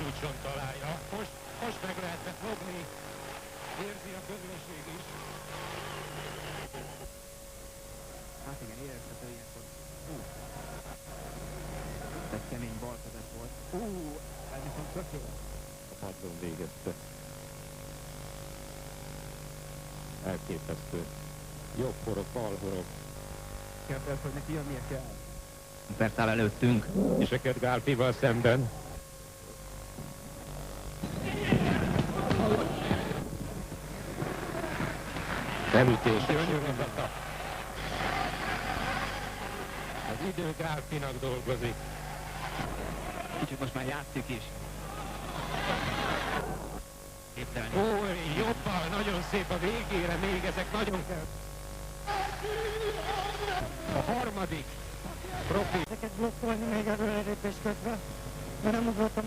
csúcson találja. Most meg lehetne fogni. Érzi a közönség is. Hát igen, érezhető ilyenkor. Egy kemény balkezet volt. Ez viszont tök jó. A padlón végezte. Elképesztő. Jobb horog, bal horog. Kérdez, hogy neki jönnie kell. Perc áll előttünk. És Eket Gálpival szemben. Elütés, gyönyörűzata. Az idő Gálpinak dolgozik. Kicsit most már játszik is. Képzelni. Ó, jobbal, nagyon szép a végére, még ezek nagyon kell. A harmadik profi. Ezeket blokkolni még előre lépés közben, mert nem ugrottam.